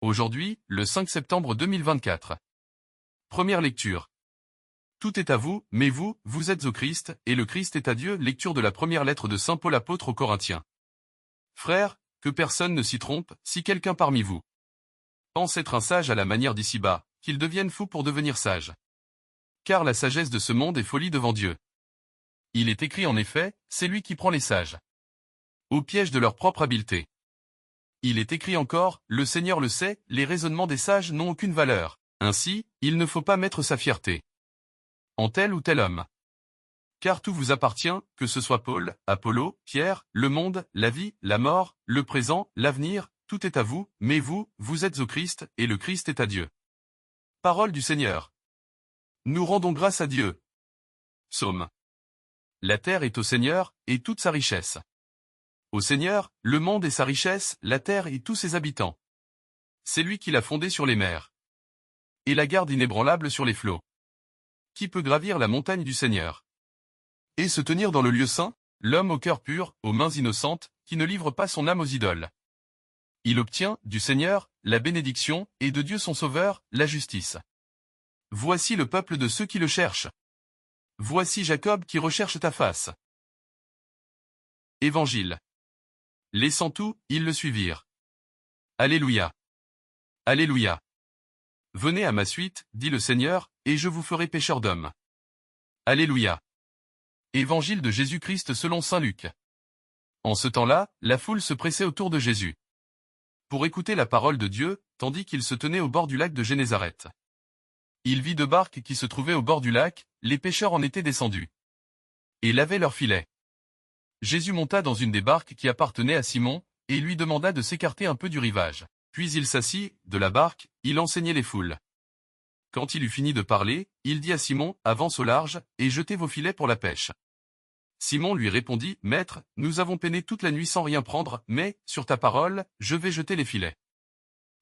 Aujourd'hui, le 5 septembre 2024. Première lecture. Tout est à vous, mais vous, vous êtes au Christ, et le Christ est à Dieu. Lecture de la première lettre de saint Paul apôtre aux Corinthiens. Frères, que personne ne s'y trompe, si quelqu'un parmi vous pense être un sage à la manière d'ici-bas, qu'il devienne fou pour devenir sage. Car la sagesse de ce monde est folie devant Dieu. Il est écrit en effet, c'est lui qui prend les sages au piège de leur propre habileté. Il est écrit encore, le Seigneur le sait, les raisonnements des sages n'ont aucune valeur. Ainsi, il ne faut pas mettre sa fierté en tel ou tel homme. Car tout vous appartient, que ce soit Paul, Apollo, Pierre, le monde, la vie, la mort, le présent, l'avenir, tout est à vous, mais vous, vous êtes au Christ, et le Christ est à Dieu. Parole du Seigneur. Nous rendons grâce à Dieu. Psaume. La terre est au Seigneur, et toute sa richesse. Au Seigneur, le monde et sa richesse, la terre et tous ses habitants. C'est lui qui l'a fondée sur les mers et la garde inébranlable sur les flots. Qui peut gravir la montagne du Seigneur et se tenir dans le lieu saint? L'homme au cœur pur, aux mains innocentes, qui ne livre pas son âme aux idoles. Il obtient, du Seigneur, la bénédiction, et de Dieu son Sauveur, la justice. Voici le peuple de ceux qui le cherchent. Voici Jacob qui recherche ta face. Évangile. Laissant tout, ils le suivirent. Alléluia. Alléluia. Venez à ma suite, dit le Seigneur, et je vous ferai pécheurs d'hommes. Alléluia. Évangile de Jésus-Christ selon saint Luc. En ce temps-là, la foule se pressait autour de Jésus pour écouter la parole de Dieu, tandis qu'il se tenait au bord du lac de Génézareth. Il vit deux barques qui se trouvaient au bord du lac, les pêcheurs en étaient descendus et lavaient leurs filets. Jésus monta dans une des barques qui appartenait à Simon, et lui demanda de s'écarter un peu du rivage. Puis il s'assit, de la barque, il enseignait les foules. Quand il eut fini de parler, il dit à Simon, avance au large, et jetez vos filets pour la pêche. Simon lui répondit, Maître, nous avons peiné toute la nuit sans rien prendre, mais, sur ta parole, je vais jeter les filets.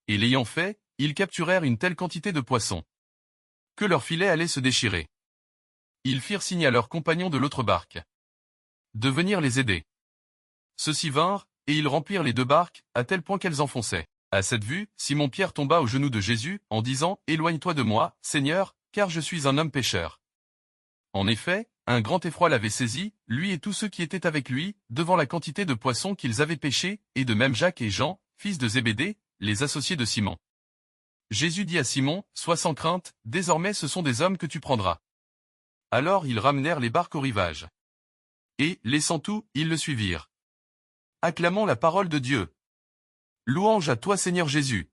Et l'ayant fait, ils capturèrent une telle quantité de poissons que leurs filets allaient se déchirer. Ils firent signe à leurs compagnons de l'autre barque de venir les aider. Ceux-ci vinrent, et ils remplirent les deux barques, à tel point qu'elles enfonçaient. À cette vue, Simon-Pierre tomba aux genoux de Jésus, en disant, Éloigne-toi de moi, Seigneur, car je suis un homme pécheur. En effet, un grand effroi l'avait saisi, lui et tous ceux qui étaient avec lui, devant la quantité de poissons qu'ils avaient pêchés, et de même Jacques et Jean, fils de Zébédée, les associés de Simon. Jésus dit à Simon, Sois sans crainte, désormais ce sont des hommes que tu prendras. Alors ils ramenèrent les barques au rivage. Et, laissant tout, ils le suivirent. Acclamons la parole de Dieu. Louange à toi Seigneur Jésus.